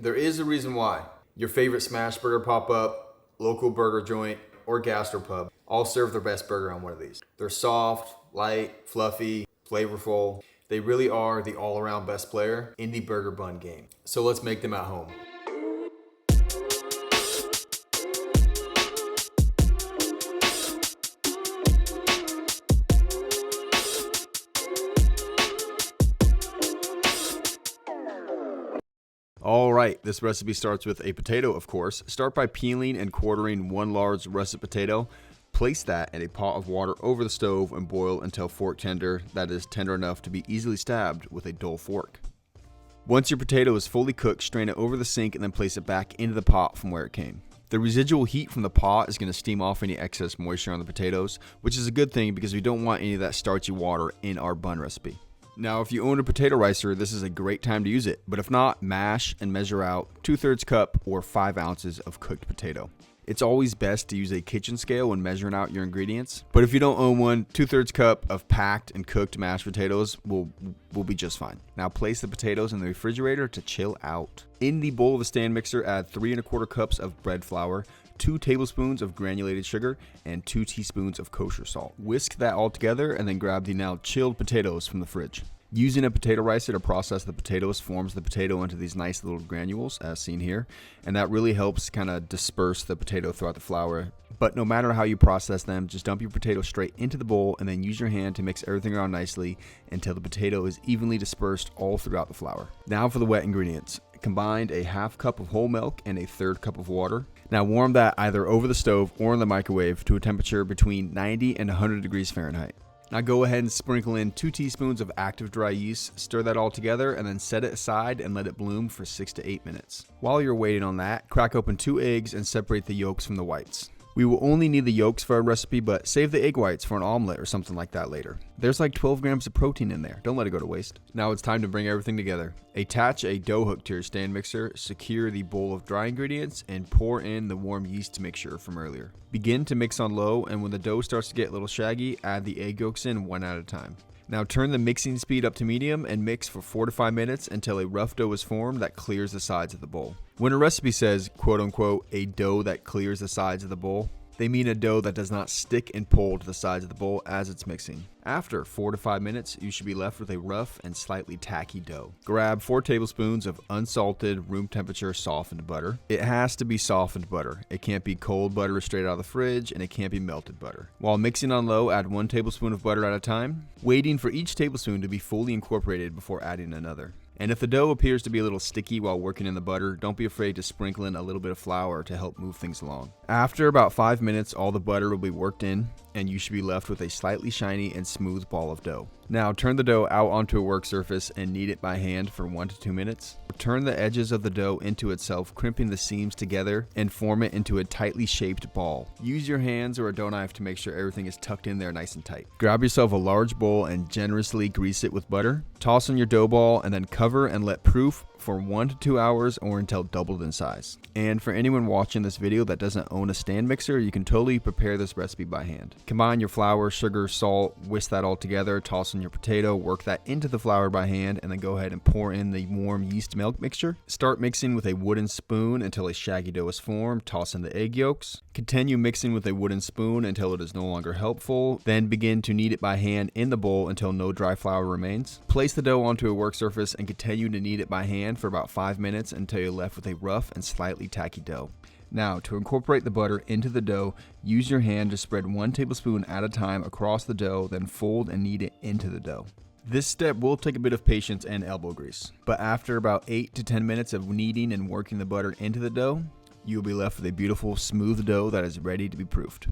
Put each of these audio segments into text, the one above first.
There is a reason why. Your favorite smash burger pop-up, local burger joint, or gastropub all serve their best burger on one of these. They're soft, light, fluffy, flavorful. They really are the all-around best player in the burger bun game. So let's make them at home. All right, this recipe starts with a potato, of course. Start by peeling and quartering one large russet potato. Place that in a pot of water over the stove and boil until fork tender, that is tender enough to be easily stabbed with a dull fork. Once your potato is fully cooked, strain it over the sink and then place it back into the pot from where it came. The residual heat from the pot is going to steam off any excess moisture on the potatoes, which is a good thing because we don't want any of that starchy water in our bun recipe. Now, if you own a potato ricer, this is a great time to use it, but if not, mash and measure out 2/3 cup or 5 ounces of cooked potato. It's always best to use a kitchen scale when measuring out your ingredients, but if you don't own one, 2/3 cup of packed and cooked mashed potatoes will be just fine. Now place the potatoes in the refrigerator to chill out. In the bowl of the stand mixer, add 3 1/4 cups of bread flour, 2 tablespoons of granulated sugar, and 2 teaspoons of kosher salt. Whisk that all together and then grab the now chilled potatoes from the fridge. Using a potato ricer to process the potatoes forms the potato into these nice little granules as seen here, and that really helps kind of disperse the potato throughout the flour. But no matter how you process them, just dump your potato straight into the bowl and then use your hand to mix everything around nicely until the potato is evenly dispersed all throughout the flour. Now for the wet ingredients. Combine a 1/2 cup of whole milk and a 1/3 cup of water. Now warm that either over the stove or in the microwave to a temperature between 90 and 100 degrees Fahrenheit. Now go ahead and sprinkle in 2 teaspoons of active dry yeast, stir that all together, and then set it aside and let it bloom for 6 to 8 minutes. While you're waiting on that, crack open 2 eggs and separate the yolks from the whites. We will only need the yolks for our recipe, but save the egg whites for an omelet or something like that later. There's like 12 grams of protein in there. Don't let it go to waste. Now it's time to bring everything together. Attach a dough hook to your stand mixer, secure the bowl of dry ingredients, and pour in the warm yeast mixture from earlier. Begin to mix on low, and when the dough starts to get a little shaggy, add the egg yolks in one at a time. Now turn the mixing speed up to medium and mix for 4 to 5 minutes until a rough dough is formed that clears the sides of the bowl. When a recipe says, quote unquote, a dough that clears the sides of the bowl, they mean a dough that does not stick and pull to the sides of the bowl as it's mixing. After 4 to 5 minutes, you should be left with a rough and slightly tacky dough. Grab 4 tablespoons of unsalted, room temperature softened butter. It has to be softened butter. It can't be cold butter straight out of the fridge, and it can't be melted butter. While mixing on low, add 1 tablespoon of butter at a time, waiting for each tablespoon to be fully incorporated before adding another. And if the dough appears to be a little sticky while working in the butter, don't be afraid to sprinkle in a little bit of flour to help move things along. After about 5 minutes, all the butter will be worked in, and you should be left with a slightly shiny and smooth ball of dough. Now turn the dough out onto a work surface and knead it by hand for 1 to 2 minutes. Turn the edges of the dough into itself, crimping the seams together, and form it into a tightly shaped ball. Use your hands or a dough knife to make sure everything is tucked in there nice and tight. Grab yourself a large bowl and generously grease it with butter. Toss in your dough ball and then cover and let proof for 1 to 2 hours or until doubled in size. And for anyone watching this video that doesn't own a stand mixer, you can totally prepare this recipe by hand. Combine your flour, sugar, salt, whisk that all together, toss in your potato, work that into the flour by hand, and then go ahead and pour in the warm yeast milk mixture. Start mixing with a wooden spoon until a shaggy dough is formed. Toss in the egg yolks. Continue mixing with a wooden spoon until it is no longer helpful. Then begin to knead it by hand in the bowl until no dry flour remains. Place the dough onto a work surface and continue to knead it by hand for about 5 minutes until you're left with a rough and slightly tacky dough. Now, to incorporate the butter into the dough, use your hand to spread 1 tablespoon at a time across the dough, then fold and knead it into the dough. This step will take a bit of patience and elbow grease, but after about 8 to 10 minutes of kneading and working the butter into the dough, you'll be left with a beautiful smooth dough that is ready to be proofed.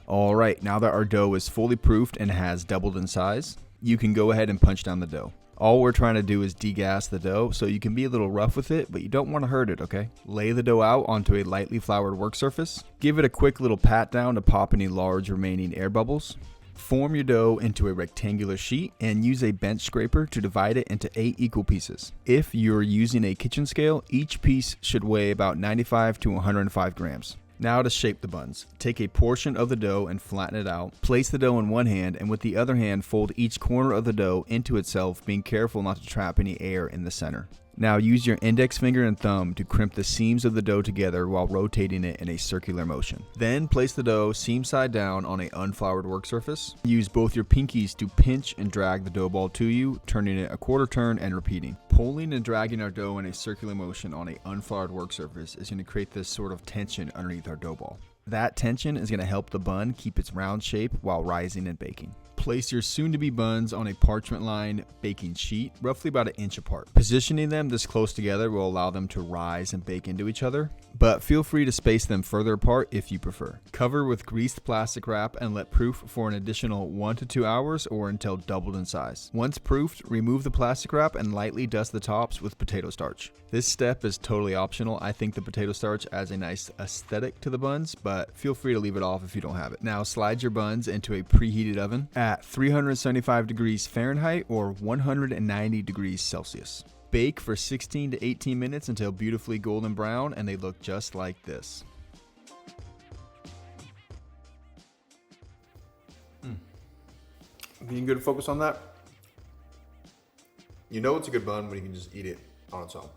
Alright, now that our dough is fully proofed and has doubled in size, you can go ahead and punch down the dough. All we're trying to do is degas the dough, so you can be a little rough with it, but you don't want to hurt it, okay? Lay the dough out onto a lightly floured work surface. Give it a quick little pat down to pop any large remaining air bubbles. Form your dough into a rectangular sheet and use a bench scraper to divide it into 8 equal pieces. If you're using a kitchen scale, each piece should weigh about 95 to 105 grams. Now to shape the buns. Take a portion of the dough and flatten it out. Place the dough in one hand and with the other hand fold each corner of the dough into itself, being careful not to trap any air in the center. Now use your index finger and thumb to crimp the seams of the dough together while rotating it in a circular motion. Then place the dough seam side down on an unfloured work surface. Use both your pinkies to pinch and drag the dough ball to you, turning it a quarter turn and repeating. Pulling and dragging our dough in a circular motion on an unfloured work surface is going to create this sort of tension underneath our dough ball. That tension is going to help the bun keep its round shape while rising and baking. Place your soon-to-be buns on a parchment-lined baking sheet, roughly about an inch apart. Positioning them this close together will allow them to rise and bake into each other, but feel free to space them further apart if you prefer. Cover with greased plastic wrap and let proof for an additional 1 to 2 hours or until doubled in size. Once proofed, remove the plastic wrap and lightly dust the tops with potato starch. This step is totally optional. I think the potato starch adds a nice aesthetic to the buns, but feel free to leave it off if you don't have it. Now slide your buns into a preheated oven at 375 degrees Fahrenheit or 190 degrees Celsius. Bake for 16 to 18 minutes until beautifully golden brown and they look just like this. Being good to focus on that? You know it's a good bun when you can just eat it on its own.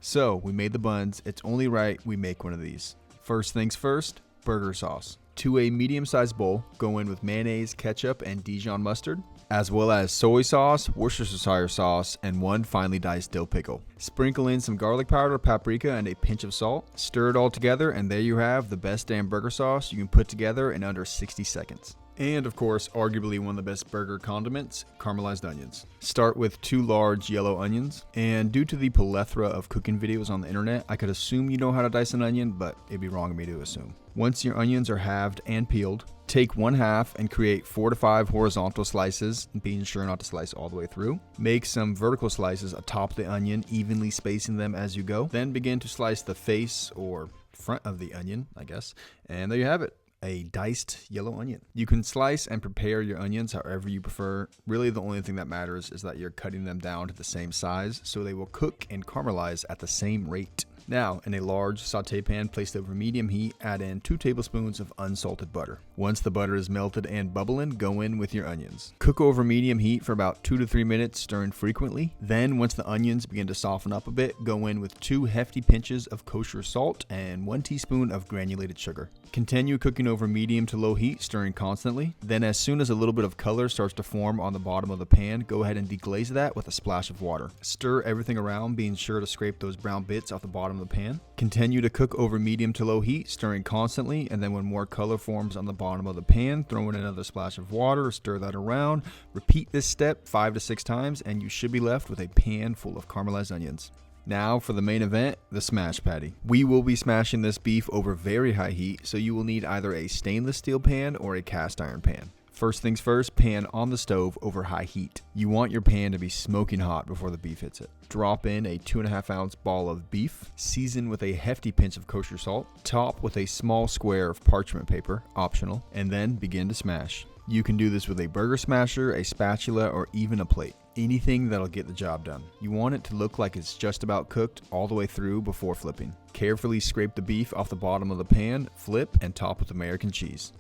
So we made the buns. It's only right we make one of these. First things first, burger sauce. To a medium-sized bowl, go in with mayonnaise, ketchup, and Dijon mustard, as well as soy sauce, Worcestershire sauce, and 1 finely diced dill pickle. Sprinkle in some garlic powder, paprika, and a pinch of salt. Stir it all together, and there you have the best damn burger sauce you can put together in under 60 seconds. And of course, arguably one of the best burger condiments, caramelized onions. Start with 2 large yellow onions, and due to the plethora of cooking videos on the internet, I could assume you know how to dice an onion, but it'd be wrong of me to assume. Once your onions are halved and peeled, take 1/2 and create 4 to 5 horizontal slices, being sure not to slice all the way through. Make some vertical slices atop the onion, evenly spacing them as you go. Then begin to slice the face or front of the onion, I guess, and there you have it. A diced yellow onion. You can slice and prepare your onions however you prefer. Really, the only thing that matters is that you're cutting them down to the same size so they will cook and caramelize at the same rate. Now, in a large saute pan placed over medium heat, add in 2 tablespoons of unsalted butter. Once the butter is melted and bubbling, go in with your onions. Cook over medium heat for about 2 to 3 minutes, stirring frequently. Then, once the onions begin to soften up a bit, go in with 2 hefty pinches of kosher salt and 1 teaspoon of granulated sugar. Continue cooking over medium to low heat, stirring constantly. Then, as soon as a little bit of color starts to form on the bottom of the pan, go ahead and deglaze that with a splash of water. Stir everything around, being sure to scrape those brown bits off the bottom of the pan. Continue to cook over medium to low heat, stirring constantly, and then when more color forms on the bottom of the pan, throw in another splash of water, stir that around. Repeat this step 5 to 6 times, and you should be left with a pan full of caramelized onions. Now for the main event, the smash patty. We will be smashing this beef over very high heat, so you will need either a stainless steel pan or a cast iron pan. First things first, pan on the stove over high heat. You want your pan to be smoking hot before the beef hits it. Drop in a 2.5 ounce ball of beef, season with a hefty pinch of kosher salt, top with a small square of parchment paper, optional, and then begin to smash. You can do this with a burger smasher, a spatula, or even a plate. Anything that'll get the job done. You want it to look like it's just about cooked all the way through before flipping. Carefully scrape the beef off the bottom of the pan, flip, and top with American cheese.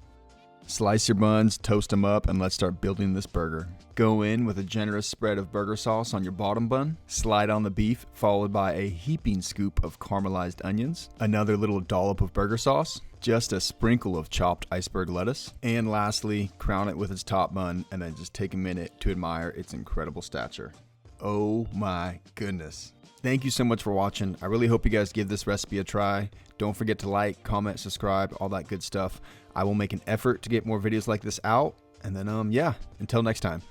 Slice your buns, toast them up, and let's start building this burger. Go in with a generous spread of burger sauce on your bottom bun. Slide on the beef, followed by a heaping scoop of caramelized onions, another little dollop of burger sauce, just a sprinkle of chopped iceberg lettuce, and lastly, crown it with its top bun, and then just take a minute to admire its incredible stature. Oh my goodness. Thank you so much for watching. I really hope you guys give this recipe a try. Don't forget to like, comment, subscribe, all that good stuff. I will make an effort to get more videos like this out. And then, yeah, until next time.